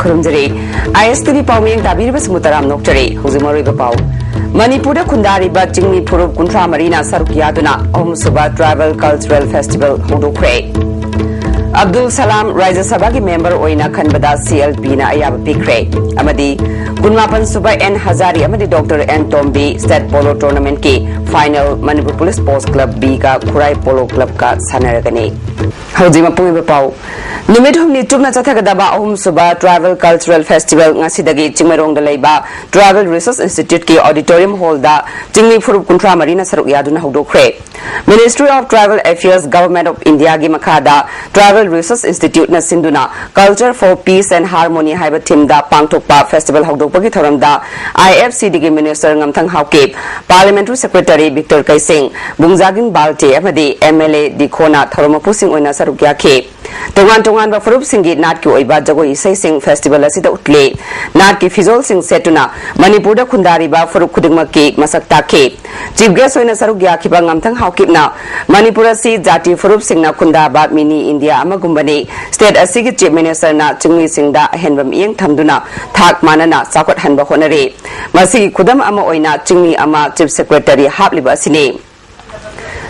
खुरुमजरी ISTV पाउमिंग ताबीरबस मुतराम नोक्चरी हुजुमरोइबा पाउ मणिपुर खुंदारिबा चिंगमी फुरुब कुंथ्रा मरीना सरुक यादुना अहम सुबा tribal cultural festival होदोखरे Abdul Salam राज्य सभा की मेंबर ओइना खनबदा CLP ना अयाब पिखरे अमदी कुनमापन सुबा N हजारी अमदी doctor N Tombi state polo tournament की final Manipur police sports club B का खुराई पोलो क्लब का सानरगने हौजी मपुंग पाउ नुमित हमनी चुपना चथगदबा अहम सुबा ट्राइबल कल्चरल फेस्टिवल ngasiदगी चिंगमेरोंग लेबा ट्राइबल रिसर्च इंस्टीट्यूट की ऑडिटोरियम हॉल दा चिंगमी फुरुब कुंथ्रा मरीना सरुक यादुना हौदोखरे ministry of tribal affairs government of India की मखादा ट्राइबल रिसर्च इंस्टीट्यूट ना सिंधुना culture for peace and harmony हाइबा थीम दा पांगथोकपा फेस्टिवल हौदोकपगी थोरमदा IFCD की minister Ngamthang Haokip parliamentary secretary Victor Keishing Vungzagin Valte अमदी MLA दिखोना थोरमपुसिंग ओइना सरुक याखे तोंगान तोंगान बा फुरुब सिंगी नाट की ओइबा जगोई इसै सिंग फेस्टिवल असिदा उतले नाट की फिजोल सिंग सेटुना मणिपुर दा खुंदारिबा फुरुब खुदिंगमक की मसक ताखे चीफ गेस्ट ओइना सरुक याखिबा ngमथंग हाउकिपना मणिपुर असि जाति फुरुब सिंगना खुंदाबा मिनी इंडिया अमगुंबने स्टेट असिगी चीफ मिनिस्टर ना चिंगमी सिंगदा अहेनबम इयंग थमदुना थाक मानना साखत हनबा होनरे मसिगी खुदम अमा ओइना चिंगमी अमा चीफ सेक्रेटरी हापलिबा असिने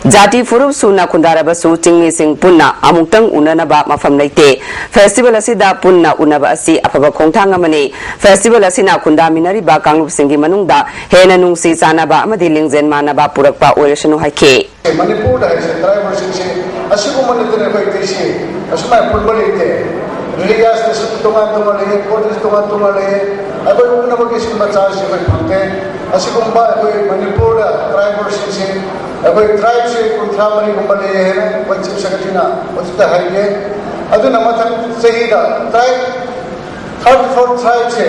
जाति फुरुब सुना खुंदारबसु चिंगमी सिंग पुन्ना अमुक्तंग उननबा मफम लेते फेस्टिवल असिदा पुन्ना उनबा असि अफबा खोंथांग अमने फेस्टिवल असिना खुंदा मिनरिबा कांगलुप सिंगी मनुंगदा हेना नुंगसी चानाबा अमदि लिंगजेन मानबा पुरकपा ओयरसनु हाइखे मणिपुर दा ट्राइबल सिंगसे असिगु मनतने फैतेसी असुमा फुटबॉल लेते रिलिजियस ने तोंगान तोंगान ले कोर्टिस तोंगान ले अबे उनबा के सिमा चार्ज से फंते असिगुंबा कोई मणिपुर ट्राइबल सिंगसे अबे ट्राइब से कुंथ्रा मरी गुंबले है पंचम सकतिना उस्ता है अदुना मथन सहीदा ट्राइब थर्ड फोर्थ ट्राइब से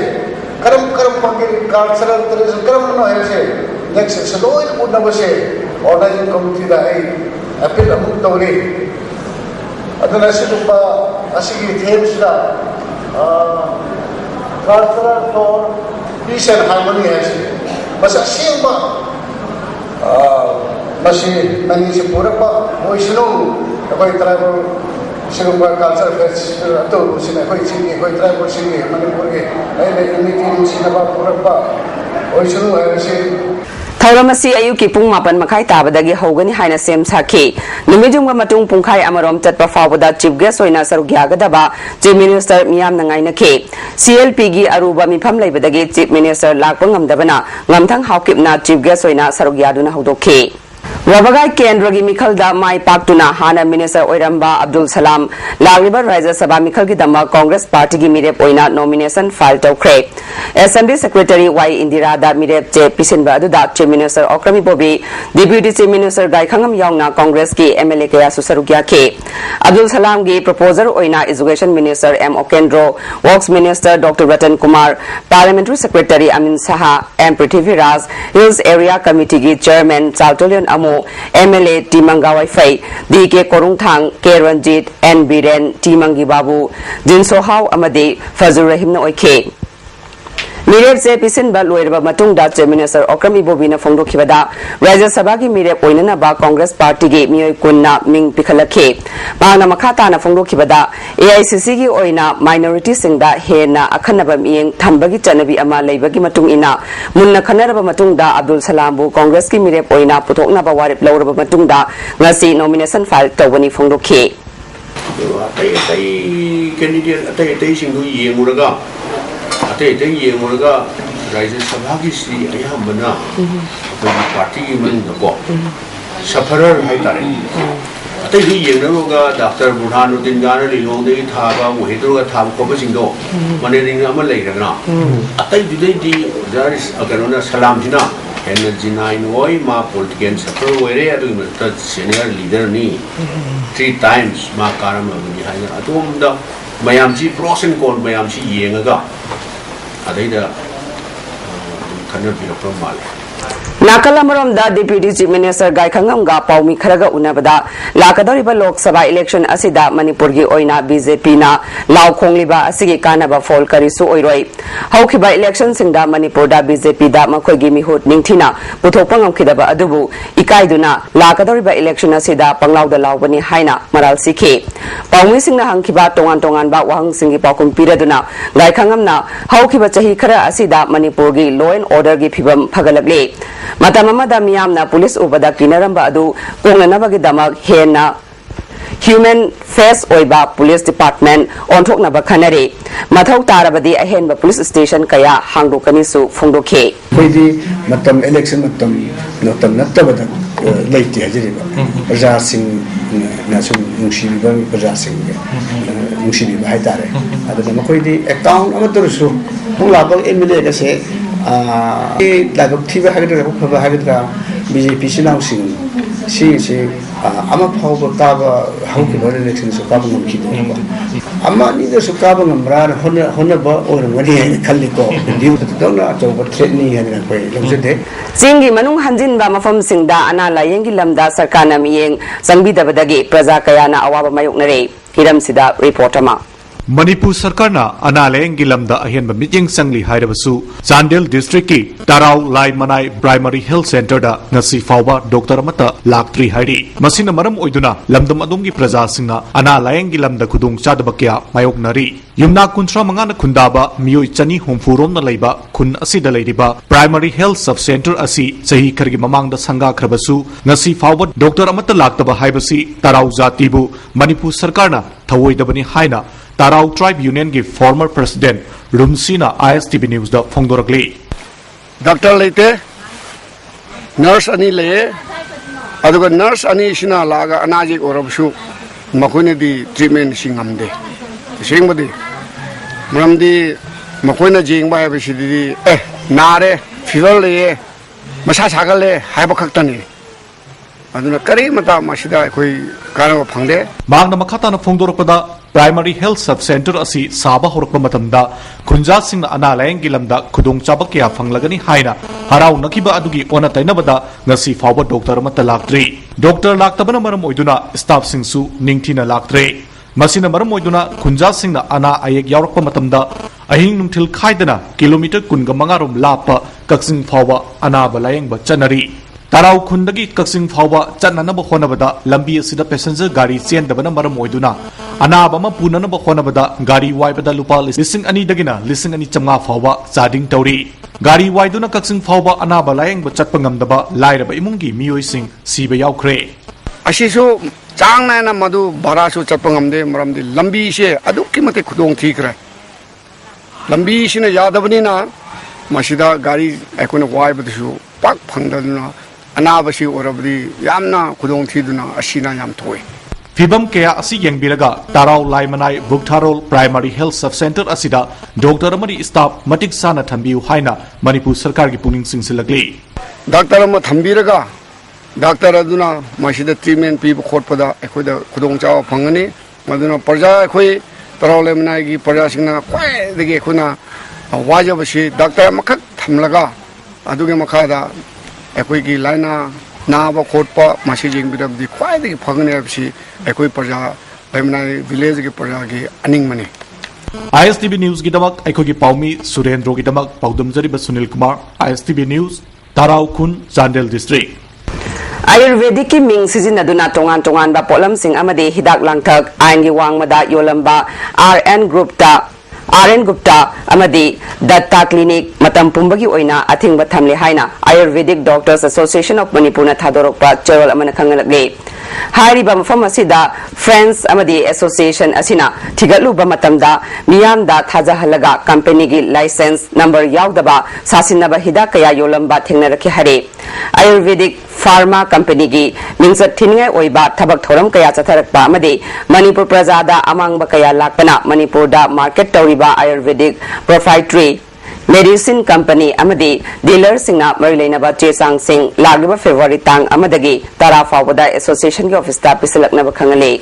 करम करम पंगे कल्चरल ट्रेडिशन करम नो है से नेक्स्ट सलोय उनबा से ऑर्गेनाइजिंग कमिटी दा है अपील अमुक तौरे अदुना सिगुंबा असिगी थेम्स दा cultural for peace and harmony है बस असेंबा मसी नंगी से पूरा पा मोइसनो कोई ट्राइबल सिगुंबा कल्चर फेस्टिवल तो सिने कोई सिंगी कोई ट्राइबल सिंगी मणिपुर के ए मीटिंग सिनबा पूरा पा ओइसनो है से थौरमसी अयुकी पुंग मापन मखाई ताबदगी हौगनी हाइना सेम साखी नुमिजुंग मतुंग पुंखाई अमरोम चटपा फावदा चीफ गेस्ट ओइना सरुक यागदबा चीफ मिनिस्टर मियाम नंगाइनखे CLP की अरुबा मिफम लेबदगी चीफ मिनिस्टर लाकपंग ngमदबना ngमथंग हाउकिपना चीफ गेस्ट ओइना सरुक यादुना हौदोखे वबगाई केंद्र की मिखलदा माई पाक्तुना हाना मिनिस्टर ओइरंबा अब्दुल सलाम लागिबा राज्य सभा मिखल की दमा कांग्रेस पार्टी की मिरेप ओइना नॉमिनेशन फाइल तौखरे असेंबली सेक्रेटरी वाई इंदिरा दा मिरेप चे पिसिनबा अदुदा चीफ मिनिस्टर ओक्रमी बोबी डिप्यूटी चीफ मिनिस्टर गायखंगम यावना कांग्रेस की MLA कया सुसरुकिया के अब्दुल सलाम की प्रपोजर ओइना education minister M Okendro works minister doctor Ratan Kumar parliamentary secretary Amin Saha M Prithviraj hills area committee की चेयरमैन चाउटोलियन अमो MLA टीमंगा वाईफाई DK Korungthang K Ranjit N Biren टीमंगी बाबू जिनसोहाव अमदे फजुर रहीम न ओइखे मिरेप से पिसिनबा लोइरबा मतुंगदा चीफ मिनिस्टर ओक्रमी बोबीना फोंदोखिबदा राज्य सभा की मिरेप ओइननबा कांग्रेस पार्टी की मियोय कुन्ना मिंग पिखलखे माना मखाताना फोंदोखिबदा AICC की ओइना माइनॉरिटी सिंगदा हेना अखनबा मियंग थंबगी चनबी अमा लेबगी मतुंग इना मुन्ना खनरबा मतुंगदा अब्दुल सलाम बु कांग्रेस की मिरेप ओइना पुथोकनबा वारिप लौरबा मतुंगदा ngasi नॉमिनेशन फाइल तौबनी फोंदोखे अतै कैंडिडेट अतै सिंगु येमुरगा अतै येमुरगा राज्य सभा की सी अयामबना पार्टी की मनगो सफरर है तारे अतै येनरोगा डॉक्टर बुरहानुद्दीन गाना लिलोंदे थाबा वहेदरोगा थाब कोबसिंगो मनेरिंग अमा लेगना अतै दुदैदी जारिस अगरोना सलामजिना हेन जिनाइन ओय मा पॉलिटिकल सफर वेरे अदुमत सीनियर लीडर नी 3 times मा कारम अबनि हाइना अतोमदा मयामजी प्रोस एंड कॉन मयामजी येंगगा अदैदा खनर बिरप्रो माले Nakalamaromda Deputy Chief Minister Gai Khangamga Paumi Kharaga Unabada Lakadoriba Lok Sabha election asida Manipurgi Oina BJP na Lau Khongliba asigi kanaba fall karisu oiroi Haukiba election singda Manipurda BJP da makoigi mihut ningthina puthokpangam khidaba adubu ikaiduna Lakadoriba election asida panglauda laubani haina maral sikhi Paumi singna hangkiba tongan ba wahang singi pakum piraduna Gai Khangamna Haukiba chahi khara asida Manipurgi law and order gi phibam phagalakle Matamamada miyamna police ubada kinaramba adu kungnanabagidamag hena Human Face Oiba Police Department onthoknaba khanare mathau tarabadi ahenba police station kaya hangdokanisu phongdokhe koidi matam election matam notam nattabada leite hajiriba praja sing na sum nungsiba praja sing nungsiba haitare adana makoidi account amatursu mulabal MLA kase like TV Hagdra BJP Sinausin si ama power taba how can elections of Kabam Kid Ama neither so Kabam and Bran Honaba or Mani Kaliko due to the donor over threatening and a way. Singi Manung Hanjin Bama from Singda Anala Yengi Lamda Sarkana Miyeng Sangbida Badagi Prazakayana Awaba Mayuknare Hiram Sida reportama Manipur Sarkarna Analeng Gilamda Ahenba Mijing Sangli Haidabasu Chandel District ki Tarau Lai Manai Primary Health Center da Nasi Fauba Dr. Amata Laktri Haidi Masina Maram Oiduna Lamdam Adungi Praja Singna Analeng Gilamda Kudung Chadabakya Mayok Nari Yumna Kuntra Mangana Kundaba Miyoi Chani Humfurom na Laiba Kun Asida Laidiba Primary Health Sub Center Asi Sahi Kargi Mamang da Sangha Krabasu Nasi Fauba Dr. Amata Laktaba Haibasi Tarau Zatibu Manipur Sarkarna Thawoidabani Haina Tarau Tribe Union ki former president Rumsina ISTV News da Fongdorakli Doctor Lete Nurse Ani Le Aduga Nurse Ani Shina Laga Anaji Orabshu Makuni di treatment Singamde Singmadi Mamdi Makuna Jing by Bishidi Nare Fever Le Masa Sagale Hypocaktani Aduna Kari Mata Mashida Kui Kano Pangde Bang Makata na Fongdorapada Primary Health Sub Center asi Saba Horokpa matamda Kunja Singh Analayang Gilamda Kudung Chabakya Fanglagani Haina Harau Nakiba Adugi Ona Tainabada Nasi Fauba Dr. Amata Laktri Dr. Laktabana Maram Oiduna Staff Singsu Ningtina Laktri Masina Maram Oiduna Kunja Singh Ana Ayek Yaurokpa matamda Ahing Nungtil Kaidana Kilometer Kungamangarum Lapa Kaksing Fauba Ana Balayang Bachanari Tarau Kundagi Kaksing Fauba Chananaba Honabada Lambi Sida passenger gari Sien Dabana Maram Oiduna Anabama Punanaba Honabada Gari Waibada Lupa Lissing Ani Dagina Lissing Ani Chama Fauba Zading Tauri Gari Waiduna Kaksing Fauba Anaba Layang Bachatpangam Lairaba Imungi Miyoi Sing Siba Yaukre Ashisu Changna Madu Barasu Chapangamde Maramdi Lambi She Adukimate Kudong Tikra Lambi Shina Yadabanina Mashida Gari Ekuna Waibadu Pak Pangdana Anabashi Orabdi Yamna Kudong Tiduna Ashina Yam Toy Fibam Kaya Asi Yang Biraga Tarau Laimanai Buktarol Primary Health Sub Center Asida Dr. Amari Staff Matik Sana Thambiu Haina Manipur Sarkar ki Puning Singsilagli Dr. Amma Thambiraga Dr. Aduna Mashida treatment people Khotpada Ekoda Kudong Chao Pangani Maduna Parja Ekoi Tarau Laimanai gi Parja Singna Kwai Degi Ekuna Wajabashi Dr. Makak Thamlaga Aduge Makada Ekoi gi Laina Naba Khotpa Mashijing Bidabdi Kwai Degi Pangani Abshi Ekoi Parja Laimanai village ki Parja gi Aning Mani ISTV News Gidamak Ekogi Paumi Surendro Gidamak Paudumjari Sunil Kumar ISTV News Tarau Kun Chandel District Ayurvedic ki ming sizinaduna tongan ba polam sing amade hidak langthak aingi wangmada yolamba RN Gupta amadi Datta Clinic matam pumbagi oina athingba thamle haina Ayurvedic Doctors Association of Manipur na thadorokpa cherol amana khangalakle Hariba mafam asida Friends amadi Association asina thigatluba matamda miyamda thajahalaga company gi license number yaudaba sasinaba hidak kaya yolamba thengnarakhi hare Ayurvedic Pharma Company gi mingsat thingai oiba thabak thoram kaya chatharakpa amadi Manipur Prajada amangba kaya lakpana Manipur da market tawriba Ayurvedic Proprietary Medicine Company amadi dealer singna marilainaba chesang sing lagiba February tang amadagi tara fawada association gi office ta pisalaknaba khangale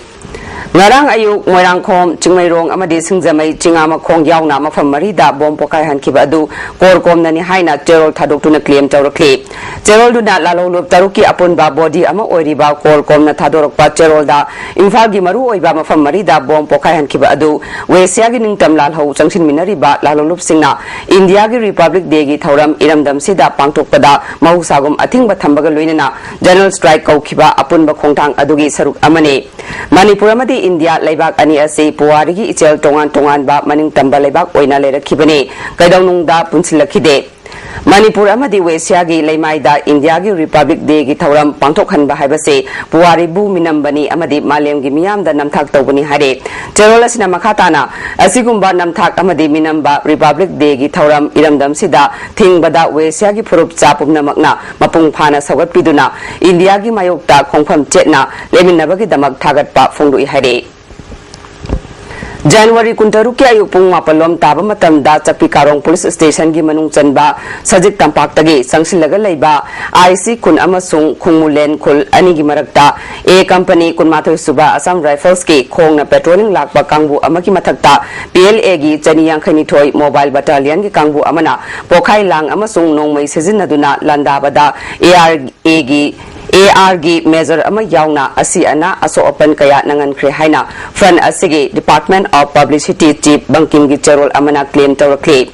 ngarang ayuk moirangkhom chingmairong amadi singjamai chingama khong yauna mafam marida bom pokai hankiba adu korkom nani haina terol thadokuna claim tawrakli terol duna lalolup taruki apunba body ama oiriba korkom na thadorokpa terol da imphal gi maru oiba mafam marida bom pokai hankiba adu wesia gi ningtam lalhau changsin minariba lalolup singna india gi republic day gi thauram iramdam sida pangtokpada mahusagum athingba thambaga loinana general strike kaukiba apunba khongthang adugi saruk amane manipur amadi india laibak ani ase puwari gi ichel tongan tongan ba maning tamba laibak oina lerakibane kaidawnungda punsilakide manipur amadi wesia gi leimaida india gi republic day gi thauram pangthokhanba haibase puwari bu minambani amadi malem gi miyamda namthak tawbani hare cherola sina makhatana asigumba namthak amadi minamba republic day gi thauram iramdam sida thingbada wesia gi phurup chapumna makna mapung phana sagat piduna india gi mayokta khongpham chetna leminabagi damak thagatpa phongdui hare January kuntaruki ayupung mapalom taba matamda chakpi karong police station gi manung chanba sajik tampak tagi sangsilaga leiba IC kun amasung khungmulen khul ani gi marakta a company kun mathoi suba Assam Rifles ki khongna patrolling lakba kangbu amaki mathakta PLA gi chaniyang khani thoi mobile battalion gi kangbu amana pokhai lang amasung nongmai sejinaduna landabada AR gi measure ama yauna asi ana aso open kaya nangan khre haina front asigi Department of Publicity Chief Banking gi cherol amana claim tawrakli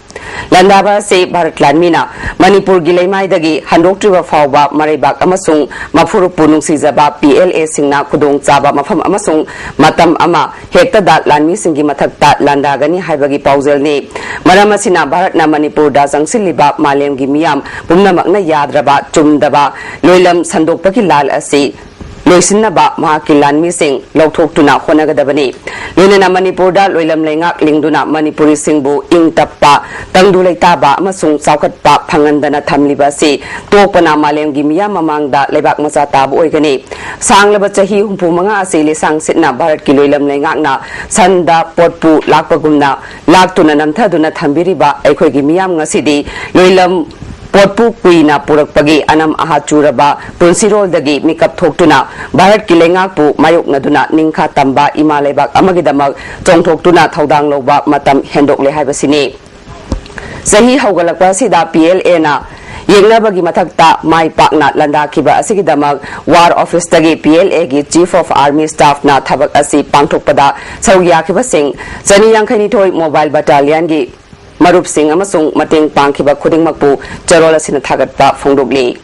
landaba se Bharat Lanmina Manipur gi leimai dagi handoktriwa fawba maraibak amasung mafuru punung sijaba PLA singna khudong chaba mafam amasung matam ama hekta da lanmi singi mathakta landagani haibagi paujel ni maramasina Bharat na Manipur da jangsiliba malem gi miyam pumnamakna yadraba chumdaba loilam sandok paki lal asi loisinaba mahaki lanmi sing lokthokuna honagadabani loinana Manipur da loilam leingak lingduna Manipuri singbu ingtappa tangdulaitaba amasung chaukatpa phangandana thamliba si tokpana malem gi miya mamangda leibak macha tabu oigani sanglaba chahi humpumanga asi lesang sitna Bharat ki loilam leingak na sanda potpu lakpagumna laktuna namthaduna thambiriba aikhoi gi miyam ngasidi loilam potpu kuina purakpagi anam aha churaba punsirol dagi mikap thoktuna Bharat ki lengakpu mayoknaduna ningkha tamba ima leibak amagidamak chongthoktuna thaudang loba matam hendokle haibasini sahi haugalakpa sida PLA na yengnabagi mathakta mai pakna landakhiba asigidamak war office dagi PLA gi chief of army staff na thabak asi pangthokpada saugyakiba sing chaniyangkhani thoi mobile battalion gi marup sing amasung mateng pangkhiba khudingmakpu charola sina thagatpa phongdokli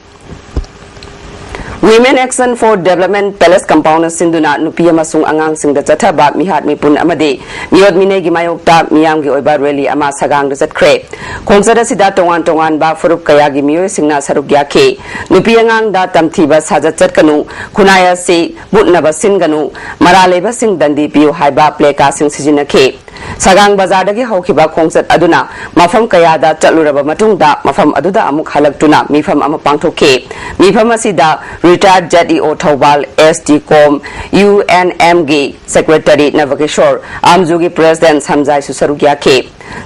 Women Action for Development Palace Compound Sinduna nupi amasung angang singda chathaba mihat mipun amadi miot minegi mayokta miyam gi oiba rally ama sagang da chatkre khonsada sida tongan tongan ba furup kaya gi miyo singna saruk yakhe nupi angang da tamthiba saja chatkanu khunaya se butnaba singanu maraleba sing dandi piu haiba pleka sing sijinakhe sagang bazar dagi haukiba khongsat aduna mafam kaya da chaluraba matungda mafam aduda amuk halaktuna mifam ama pangthokhe mifam asida retired JEO Thawbal STCOM UNMG Secretary Navakishore Amjugi President Samjai Susarugya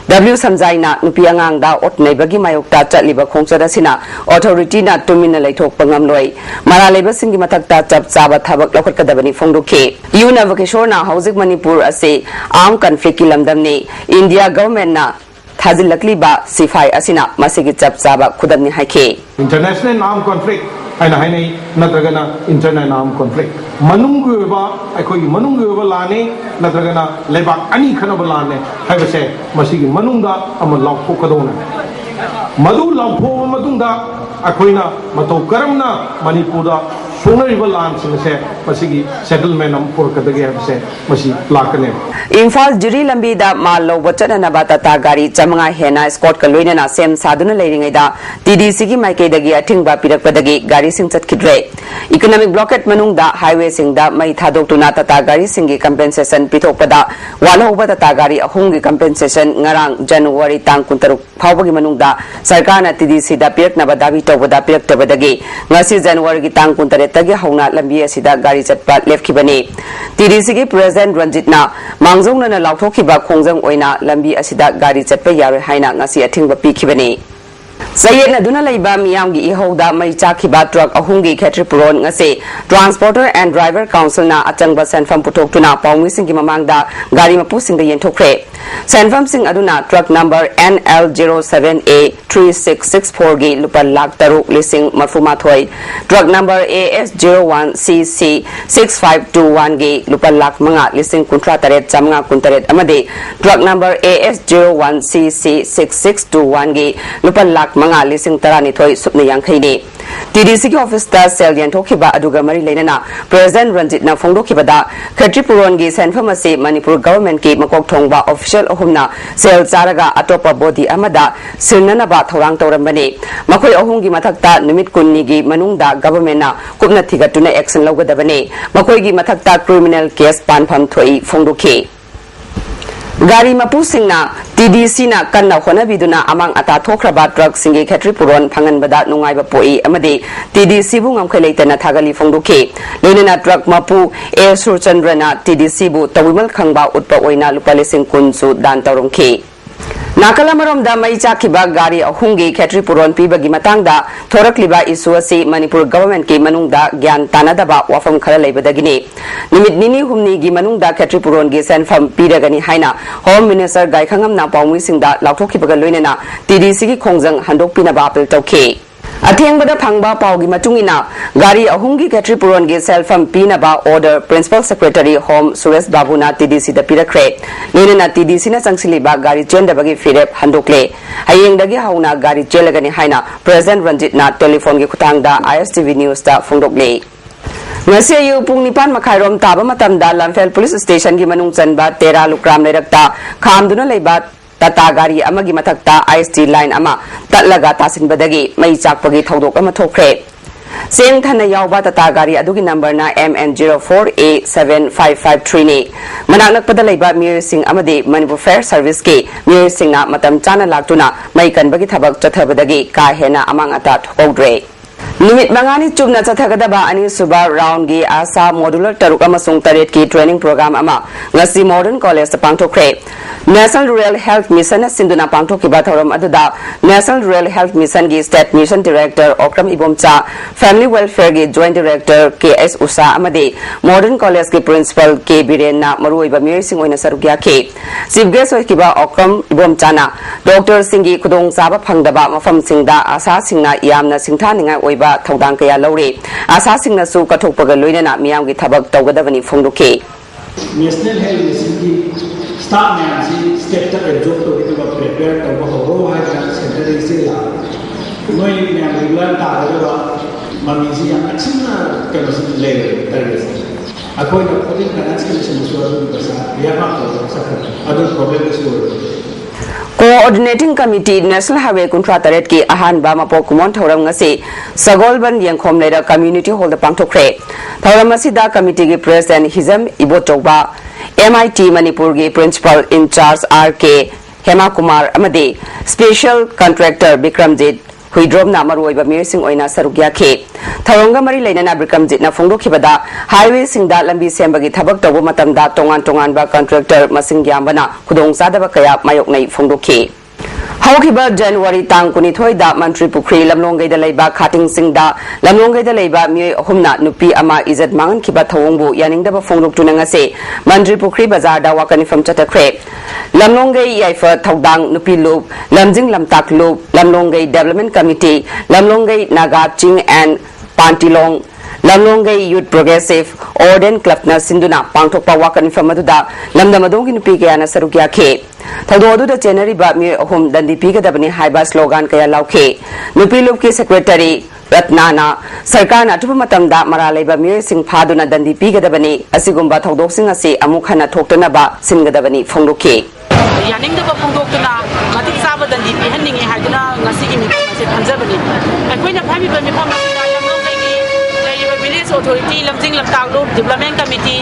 W Samjai na nupi angang da otnai bagi mayokta chatliba khongsada sina authority na tumina laithok pangamloi maraleba singi mathakta chap chaba thabak lokhatkadabani phongdokhe U Navakishore na Housing Manipur ase armed conflict ki lamdamni India government na thajilakliba sifai asina masigi chap chaba khudamni haikhe international armed conflict aina hainai natragana international armed conflict manunguba aikoi manunguba lane natragana lebak ani khanaba lane haibase masigi manungda ama laukho kadona madu laukho madungda akoina mato karamna manipurda sonariba lan singse masigi settlement am porkadage habse masi lakane Imphal jiri lambi da mallo wachana na batata gari chamanga hena escort ka loina na sem saduna leiringai da TDC gi maike dagi athingba pirakpadagi gari sing chatkidre economic blockade manung da highway sing da mai thadok tuna tata gari sing gi compensation pitokpada walhoba tata gari ahung gi compensation ngarang January tang kuntaruk phawbagi manung da sarkar na TDC da pirakna badabi tobada piraktabadagi ngasi January gi tang kuntare tagi hauna lambi asida gari chatpa lefkhibani TDC gi president Ranjit na mangzongna na lauthokhiba khongjang oina lambi asida gari chatpa yare haina ngasi athingba pikhibani Sayed Naduna Laiba Miamgi Ihoda Mai Chakiba truck Ahungi Ketripuron Ngase Transporter and Driver Council na Atangba Sanfam Putok Tuna Paumi Singi Mamangda Gari Mapusing the Yentokre Sanfam Sing Aduna truck number NL07A 3664 Gi Lupa Lak Taruk Lising Marfumatoi truck number AS01CC 6521 Gi Lupa Lak Manga Lising Kuntra Taret Chamanga Kuntaret Amade truck number AS01CC 6621 Gi Lupa Lak Manga Lising Tarani Toy Supni Yankini TDC ki office ta sel yan thokiba aduga mari leinana President Ranjit na phongdo kibada Khatripuron gi Sanfamasi Manipur government ki makok thongba official ahumna sel charaga atopa body amada silnana ba thorang torambani makoi ahum gi mathakta numit kunni gi manungda government na kupna thigatuna action logadabani makoi gi mathakta criminal case panpham thoi phongdoki Gari Mapusing na TDC na kanna honabiduna amang ata thokraba truck singi Khatripuron phangan bada nungai ba poi amade TDC bu ngam khaleita na thagali phongduke loinana truck mapu A Surchandra na TDC bu tawimal khangba utpa oina lupalising kunsu dan tarongke Nakalamarom da mai chakiba gari ahungi Khatripuron pibagi matangda thorakliba isu asi Manipur government ki manungda gyan tanadaba wafam khara leibadagini nimit nini humni gi manungda Khatripuron gi sanfam piragani haina Home Minister Gaikhangam na paumi singda lauthokibaga loinena TDC ki khongjang handok pinaba apel tawke Athengbada phangba paugi matungina gari ahungi Khatripuron gi selfam pinaba order Principal Secretary Home Suresh Babuna TDC da pirakre loinena TDC na changsiliba gari chendabagi firep handokle hayengdagi hauna gari chelagani haina President Ranjit na telephone gi khutangda ISTV News da phongdokle ngasi ayu pung nipan makhairom taba matamda Lamphel Police Station gi manung chanba 13 lukram lerakta khamduna leiba Tata gari amagi mathakta IST line ama tatlaga tasinbadagi mai chakpagi thodok ama thokre seng thana yawba tata gari adugi number na MN04A7553 ni manaknak pada leiba mir sing amade Manipur Fair Service ke mir sing na matam chana laktuna mai kanbagi thabak chathabadagi ka hena amang ata thokdre Numit mangani chubna chathagadaba ani suba round gi asa modular taruk amasung taret ki training program ama ngasi modern college ta pangthokre National Rural Health Mission sinduna pangthokiba thoram aduda National Rural Health Mission gi State Mission Director Okram Ibomcha Family Welfare gi Joint Director KS Usa amade Modern College ki Principal K Biren na maruiba mirsing oina sarugya ke Chief Guest oikiba Okram Ibomcha na Dr Singi khudong saba phangdaba mafam singda asa singna yamna singtha ningai oiba thodang kaya lawre asa singna su kathokpaga loinana miyam gi thabak tawgadabani phongdoke National Health Mission ki staff man si step tak job to kita prepare to bahwa hai center isi la noi yang regular ta ada mami si yang acina kalau si level terus aku nak putih kanan sekali semua besar dia apa ada problem semua Coordinating Committee National Highway Contractorate ki ahan ba mapokumon thoram ngasi Sagolban Yangkhom leda Community Hall da pangthokre thoram asida committee ki President Hizam Ibotokba MIT Manipur ki Principal in Charge RK Hema Kumar amade Special Contractor Bikramjit Huidrom na maruiba mirsing oina sarugya ke Tharonga mari leinana Bikramjit na phongdokhibada highway singda lambi sembagi thabak tawba matamda tongan ba contractor masing yambana khudong sadaba kaya mayoknai phongdokhe Hawkiba January tang kunithoi da Mantri Pukri lamlongai da leiba khating singda lamlongai da leiba mi ahumna nupi ama izat mangan kiba thawongbu yaning da ba phonglok tunanga se Mantri Pukri bazar da wakani fam chatakre lamlongai yaifa thodang nupi lob lamjing lamtak lob lamlongai development committee lamlongai naga ching and pantilong lamlongai youth progressive orden club na sinduna pangthokpa wakani fam aduda lamdamadong ki nupi kaya na sarukya khe Thododu da January ba mi ahum dandi pigadabani haiba slogan kaya lauke nupi lob ki secretary Ratnana sarkar na tupa matamda maralai ba mi sing phaduna dandi pigadabani asigumba thodok sing ase amuk hana thoktana ba singadabani phongdoke yaning da ba phongdoktana matik saba dandi pi hanningi haiduna ngasi gi mi se phanjabani akoina phami ba mi phamna village authority lamjing lamtang development committee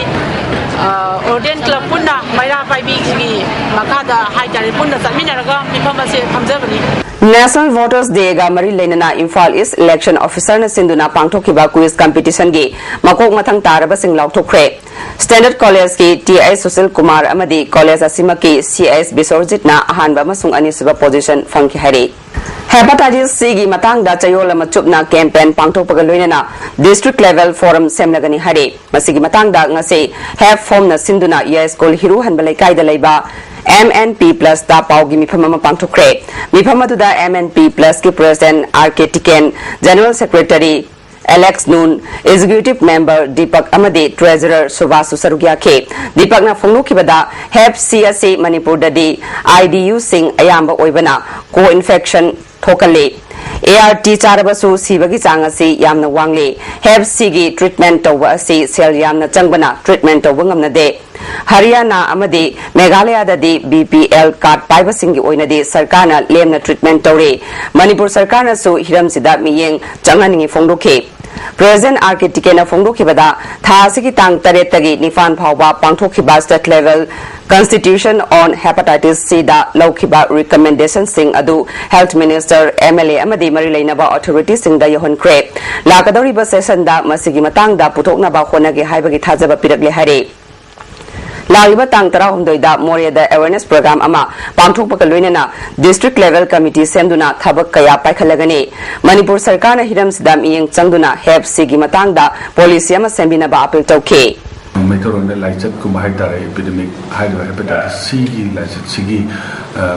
orden club punna maira paibi gi makada haidare punna saminaraga mifamase phamjabani National Voters Day ga mari leinana Imphal East Election Officer na sinduna pangthokiba quiz competition gi makok mathang taraba sing lauthokre Standard College ki TI Susil Kumar amadi College asima ki CS Bisorjit na ahanba masung anisuba position fangki hari Hepatitis C gi matang da chayol ama chupna campaign pangthok pagaloina district level forum semlagani hare masigi matang da ngase have form na sinduna yes kol hiru hanbalai kai da leiba MNP plus da paugi mifama pangthokre mifama da MNP plus ki president RK Tiken general secretary Alex Noon, Executive Member Deepak Amade, Treasurer Suvasu Sarugya K. Deepak na phongnu kibada HEP CSA Manipur dadi IDU Singh Ayamba Oibana co-infection thokale. ART charabasu sibagi chang asi yamna wangle. HEP CG treatment tawa asi sel yamna changbana treatment tawa ngamna de. Haryana amadi Meghalaya dadi BPL card paiba singi oinadi sarkana lemna treatment tawre. Manipur sarkana su hiram sida miyeng changaningi phongdoke. President RK Tikena phongdokibada thasigi tang taretagi nifan phawba pangthokhiba state level Constitution on Hepatitis C da laukiba recommendation sing adu Health Minister MLA amadi mari leinaba authority sing da yohon kre lakadori ba session da masigi matang da puthokna ba khonagi haibagi thajaba pirakle hare Lariba tang tara humdoida Moria da awareness program ama pangthok pakaloina district level committee semduna thabak kaya paikhalagani Manipur sarkar na hiram sidam iyeng changduna HEP sigi matang da policy ama sembina ba appeal tawke Metron da laichat kuma haidare epidemic haidare hepatitis C gi laichat sigi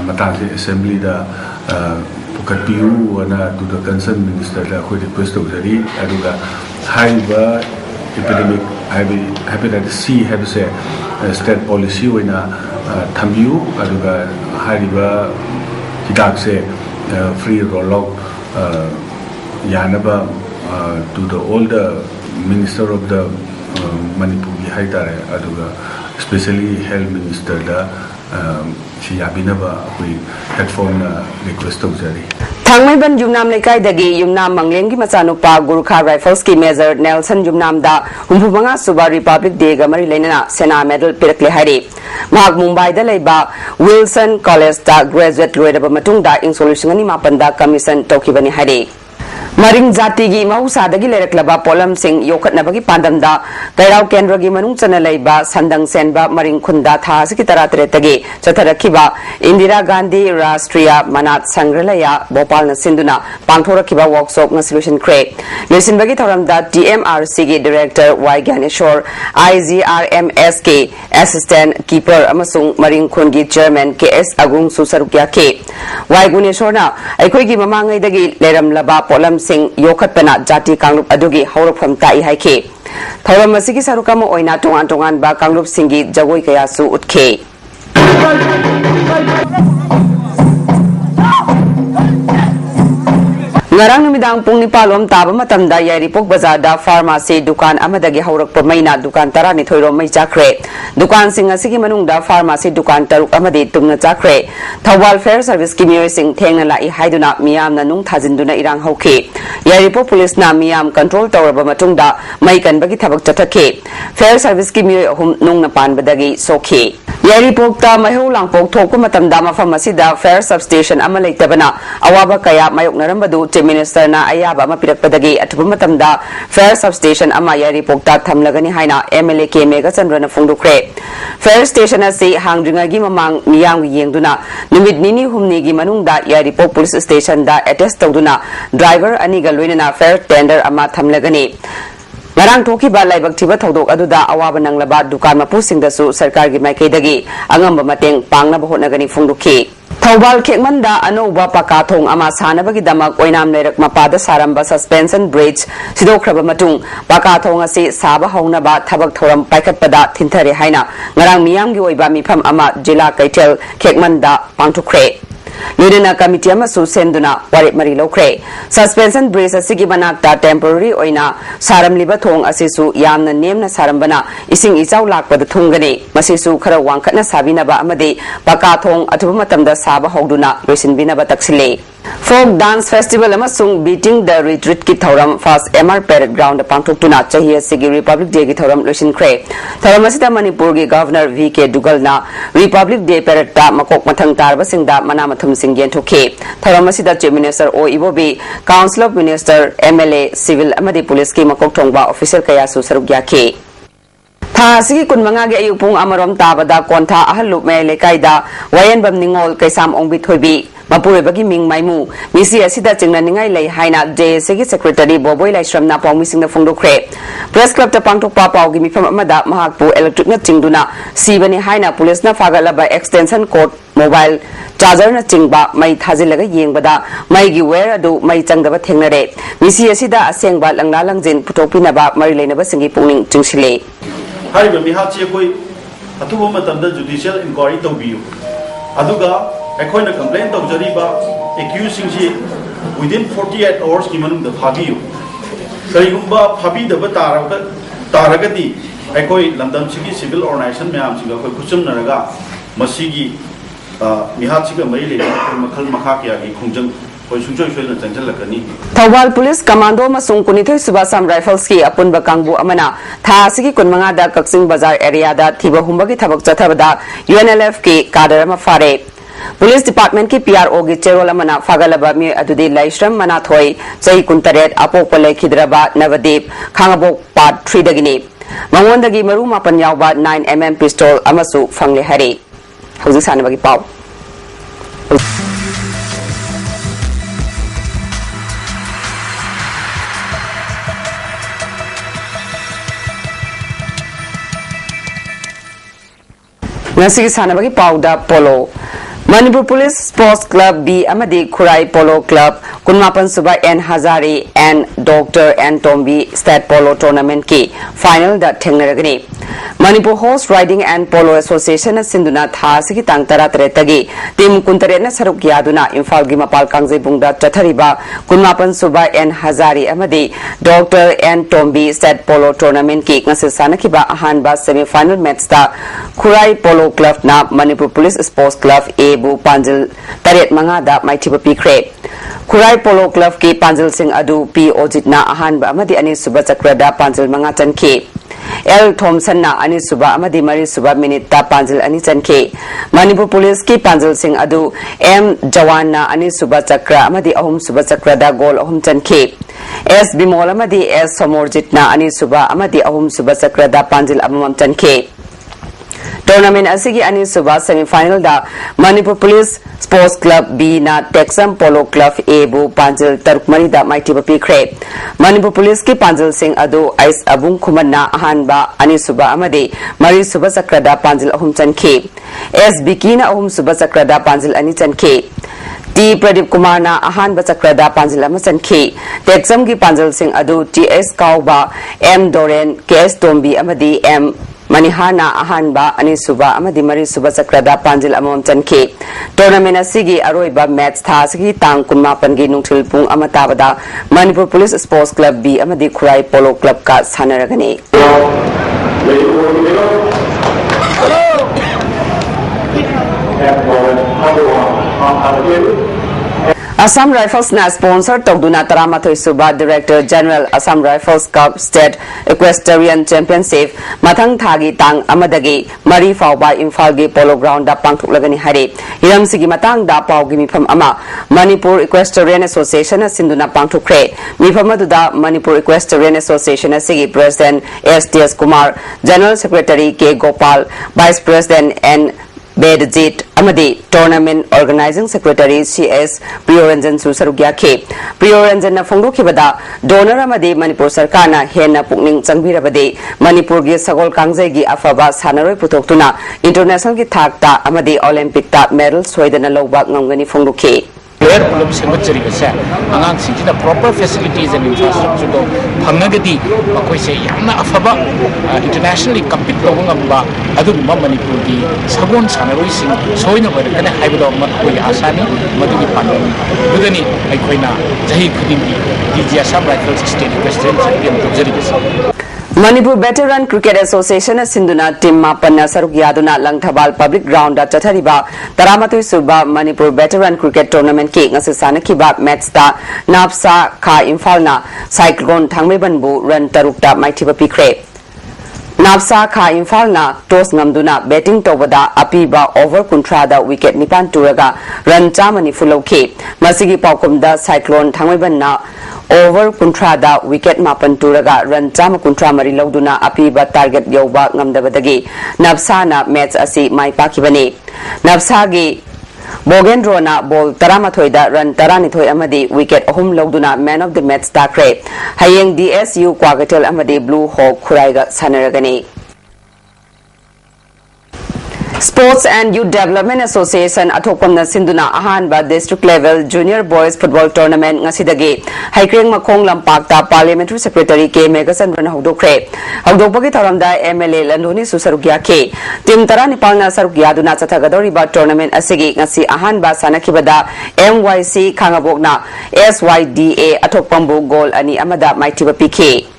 matang assembly da pukatpiu ana to the concerned minister da khoi request tawjari aduga haiba epidemic hepatitis C have say state policy oina thambiu aduga hariba hidak se free rollout yanaba to the all the minister of the Manipuri haidare aduga especially health minister da siyabinaba we headphone request tawjari Thangmaiban Yumnam Lekai dagi Yumnam Manglengi Machanupa Gurkha Rifles ki Major Nelson Yumnam da Humpumanga Suba Republic Day gamari lenana Sena Medal pirakle hari Mahak Mumbai da leiba Wilson College da graduate loidaba matungda insolutiongani mapanda commission tokibani hari Maring Jati gi Mahusadagi Leraklaba Polam Singh Yokatnabagi Pandamda Kairau Kendragi Manung Chana Leiba Sandang Senba Maring Khunda Thasiki Taratretagi Chatarakiba Indira Gandhi Rashtriya Manat Sangralaya Bhopal na Sinduna Pangthorakiba workshop na solution create Lesinbagi Thoramda DMRC gi Director Y Gyaneshwar IGRMSK Assistant Keeper Amasung Maring Khungi Chairman KS Agung Susarukya K Y Guneshwar na Aikoigi Mamangai dagi Leramlaba Polam Sing Yokatpana Jati Kanglup Adugi Haurup from Tai Haike. Thauram Masigi Sarukama Oina Tongan Ba Kanglup Singi Jagoi Kayasu Utke. Ngarang numidang pung nipalom taba matamda Yairipok Bazar da pharmacy dukan amadagi haurak pamaina dukan tara ni thoiro mai chakre dukan singa sigi manung da pharmacy dukan taruk amadi tumna chakre Thawal Fair Service ki miyoy sing thengna lai haiduna miyam na nung thajinduna irang hauke Yairipok police na miyam control tawraba matungda mai kanbagi thabak chathake Fair Service ki miyoy ahum nung na panbadagi sokhe Yairipok ta maihau langpok thokku matamda mafam asida Fair Substation ama leitabana awaba kaya mayok narambadu Minister na ayaba mapirakpadagi at pumatamda Fair Substation ama Yairipok ta thamlagani haina MLA K Mega Chandra phongdukre Fair Station asi hangdringagi mamang miyang yengduna numid nini humni gi manungda Yairipok Police Station da attest tawduna driver aniga loinana fair tender ama thamlagani Ngarang thoki ba laibak thiba thodok aduda awaba nanglaba dukan mapusingdasu sarkar gi maikaidagi angamba mateng pangna bahotnagani phongdukhi Thawbal Khekmanda Anoba Pakathong ama sanabagi damak oinam lerak mapada saramba suspension bridge sidokraba matung Pakathong asi saba haunaba thabak thoram paikatpada thinthare haina ngarang miyamgi oiba mifam ama jila Kaitel Khekmanda pangthukre Lirina committee ama su senduna warit mari lokre suspension bridge asigi manakta temporary oina saram liba thong asisu yamna nemna sarambana ising ichau lakpada thungani masisu khara wangkhatna sabinaba amade Pakathong athuba matamda saba hogduna loisinbinaba taksile Folk Dance Festival amasung Beating the Retreat ki thoram first MR Parade Ground pangthuktuna chahi asigi Republic Day ki thoram loisinkhre thoram asida Manipur gi Governor VK Dugal na Republic Day Parade ta makok mathang tarba singda manamathum sing yenthokhe thoram asida Chief Minister O Ibobi Council of Minister MLA Civil amadi Police ki makok thongba official kaya su saruk yakhe Thasigi kunmanga ge ayupung amarom tabada kontha ahalup me lekaida wayenbam ningol kaisam ongbit hoibi Mapuribagi Ming Maimu, Misi Asida Chinganingai Lay Haina, JSG Secretary Boboy Laishram Napau missing the Fundo Cre. Press Club the Pangtok Papa, Gimi from Amada, Mahakpu, Electric Chingduna, Sibani Haina, Police na Fagala by Extension Court, Mobile, Charger na Chingba, Mai Tazilaga Ying Bada, Mai Giwera do Mai Changdava Tenere, Misi Asida Aseng Bat Lang Lalang Zin, Putopinaba, Marilena Basingi Puning, Chingshile. Hi, Mihachi, Atu judicial inquiry to view. Aduga, a coin a complaint of Jariba, accusing within 48 hours given the Habiu. Sayumba, Habi the Batara, Taragati, a coin London City Civil Organization, Mayam Singapore, Kusum Naraga, Masigi, Mihachiga Maili, Makal Makakia, Kunjang. Thawal Police Commando Masung Kunithoy Subasam Rifles ki apun bakangbu amana tha asigi kunmanga da Kaksing Bazar area da thiba humba ki thabak chathabada UNLF ki kadarama fare Police Department ki PRO ki cherol amana fagalaba mi adudi Laishram Manathoi Chai Kuntaret apokpa lekhidraba Navadip Khangabok Part 3 dagini Mangondagi maru mapan yawba 9mm pistol amasu fangle hari Hauji sanabagi pau Nasi sanabagi pauda polo Manipur Police Sports Club B amadi Kurai Polo Club Kunmapan Suba N Hazari and Dr. N Tombi State Polo Tournament ki final da thengnaragani Manipur Horse Riding and Polo Association Sinduna tha sigi tang tara tretagi team kuntare na saruk yaduna Imphal gi mapal kangje bungda chathariba Kunmapan Suba N Hazari amadi Dr. N Tombi State Polo Tournament ki ngase sanakiba ahanba semi final match da Kurai Polo Club na Manipur Police Sports Club A Bu Panjil Taret Mangada Maitiba Pikre Kurai Polo Club ki Panjil Singh Adu P Ojit na ahanba amadi ani suba chakrada Panjil Mangatan ki L Thompson na ani suba amadi mari suba minute ta Panjil ani chanke Manipur Police ki Panjil Singh Adu M Jawan na ani suba chakra amadi ahum suba chakrada goal ahum chanke S Bimol amadi S Somorjit na ani suba amadi ahum suba chakrada Panjil amam chanke Tournament asigi ani suba semi-final da Manipur Police Sports Club B na Texam Polo Club A bu Panjil Tarukmari da Maitiba Pikre Manipur Police ki Panjil Singh Adu Ice Abung Khuman na ahanba ani suba amade Mari suba sakrada Panjil ahum chanke S Biki na ahum suba sakrada Panjil ani chanke T Pradip Kumar na ahanba sakrada Panjil ama chanke Texam ki Panjil Singh Adu TS Kauba M Doren KS Tombi amadi M Manihana ahanba ani suba amadi mari suba sakrada Panjil amam chanke tournament asigi aroiba match tha asigi tang kunmapan gi nungthil pung amatabada Manipur Police Sports Club B amadi Kurai Polo Club ka sanaragani Assam Rifles na sponsor Togduna Taramathoi Suba Director General Assam Rifles Cup State Equestrian Championship Mathang Thagi Tang Amadagi Mari Fauba Imphal Polo Ground da Pangthuklagani Hari Hiram Sigi Matang da Pau gi mifam ama Manipur Equestrian Association Sinduna Pangthukre mifam da Manipur Equestrian Association Sigi President STS Kumar General Secretary K Gopal Vice President N Bedjit Amadi Tournament Organizing Secretary CS Priyoranjan Susarugya K Priyoranjan na Fongdo Kibada Donor Amadi Manipur Sarkana Hena Pukning Changbirabade Manipur gi Sagol Kangzai gi Afaba Sanaroi Putoktuna International gi Thakta Amadi Olympic ta medal Soidana Lobak Ngamgani Fongdo K Player problem semacam ini saya, angan sih kita proper facilities and infrastructure do, panggadi, makoi saya yang na afaba internationally compete logo ngamba, adu mama Manipur di sagon sanaroi sing, soalnya mereka na hai bedo makoi asani, madu di pandu, bedo ni makoi na jahi kudin di Assam Rifles State Equestrian Champion tu jadi besar. Manipur Veteran Cricket Association Sinduna Team Mapan Saruk Yaduna Langthabal Public Ground da Chathariba Taramatui Suba Manipur Veteran Cricket Tournament ki ngasisana kiba match da Napsa Kha Imphal na Cyclone Thangmebanbu run tarukta Maithiba Pikre Napsa Kha Imphal na toss ngamduna batting tobada apiba over kuntrada wicket nipan turaga run chamani fuloke masigi paukumda Cyclone Thangmeban na over kuntrada wicket mapan turaga run chama kuntra mari lauduna apiba target yauba ngamdabadagi Napsa na match asi mai pakibani Napsa gi Bogendrona ball Taramathoida run Taranithoi Amadi wicket Ohum Loduna man of the match Takre. Hayeng DSU Kwagatel Amadi Blue Hawk Kuraiga Sanaragani. Sports and Youth Development Association Athokomna Sinduna Ahanba District Level Junior Boys Football Tournament ngasidagi Haikring Makong Lampakta Parliamentary Secretary K Megasan Ran Hawdokre Hawdokpagi tharamda MLA Landoni Susarugya K Team Taranipalna Sarugya duna chathagadoriba tournament asigi ngasi ahanba sanakibada MYC Khangabokna SYDA Athokpambu goal ani amada maitiba PK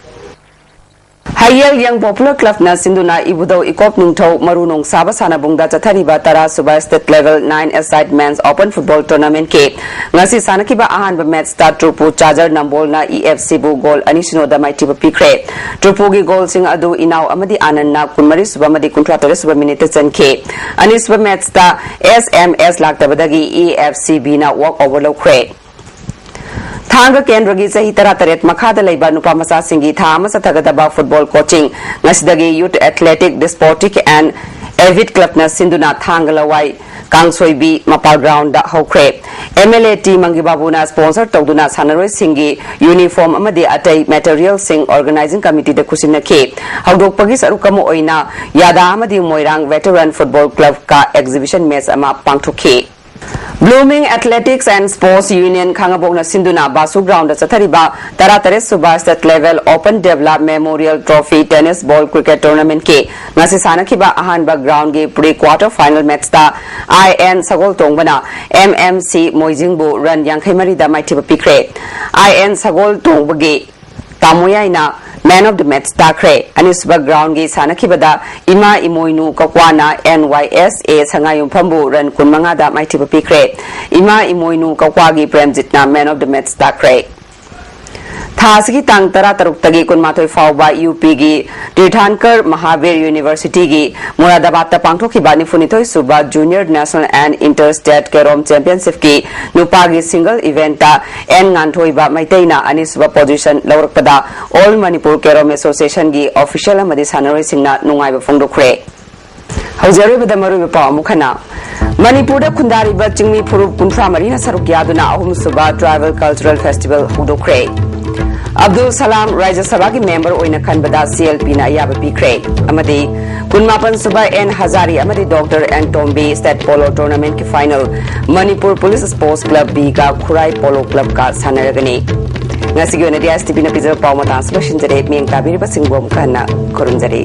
Hayel Young Popular Club na Sinduna Ibudo Ikop Nungtho Marunong Saba Sanabungda Chathariba Tara Suba State Level 9 Aside Men's Open Football Tournament ke ngasi sanakiba ahanba match start Trupu Charger Nambol na EFC bu goal anisino da maitiba pikre Trupu gi goal sing adu inaw amadi anan na kunmari suba madi kuntratore suba minute chan ke ani suba match sta SMS laktabadagi EFCB na walk over lokre Thanga Kendragi Sahi Tarataret Makada Laiba Nupa Masa Singi Thama Satagadaba Football Coaching Nasidagi Youth Athletic Desportic and Avid Club na Sinduna Thangalawai Kangsoi B Mapal Ground da Hokre MLA T Mangibabu na sponsor Togduna Sanaroi Singi Uniform Amadi Atai Material Sing Organizing Committee da Kusina Ke Hawdok Pagi Sarukamo Oina Yada Amadi Moirang Veteran Football Club ka exhibition match ama pangthoke Blooming Athletics and Sports Union Khangabokna Sinduna Basu Ground Chathariba Taratare Suba State Level Open Develop Memorial Trophy Tennis Ball Cricket Tournament ke ngasi sanakiba ahanba ground ge pre-quarter final match ta IN Sagol Tongbana MMC Moijingbu run Yangkhaimari da maitiba pikre IN Sagol Tongbage Tamoyaina Man of the match Takre Anisba ground ge sanakibada Ima Imoinu Kakwana NYSA Sangayum Pambu Ran Kunmangada Maitiba Pikre Ima Imoinu Kakwagi Premjitna Man of the match Takre Thasigi Tang Tarataruk Tagi Kunmatoi Fauba UP gi Tirthankar Mahavir University gi Muradabad ta Pangthoki Bani Funitoi Suba Junior National and Interstate Kerom Championship ki Nupagi single event ta N Nganthoi ba Maitaina Anisba position Laurakpada All Manipur Kerom Association gi official amadi sanaroi singna nungaiba phongdokre Haujariba Maru pa Mukhana Manipur da Khundariba Chingmi Phurup Kunthra Marina Saruk Yaduna Ahum Suba Tribal Cultural Festival Hudokre Abdul Salam Raja Sabha ki member oina khanbada CLP na ayaba pikre amadi kunmapan suba N Hazari amadi Dr. N Tombe State Polo Tournament ki final Manipur Police Sports Club B ka Khurai Polo Club ka sanaragani ngasi gyona ISTV na pizza pawmata solution jare meng tabiri basing bom kana korunjare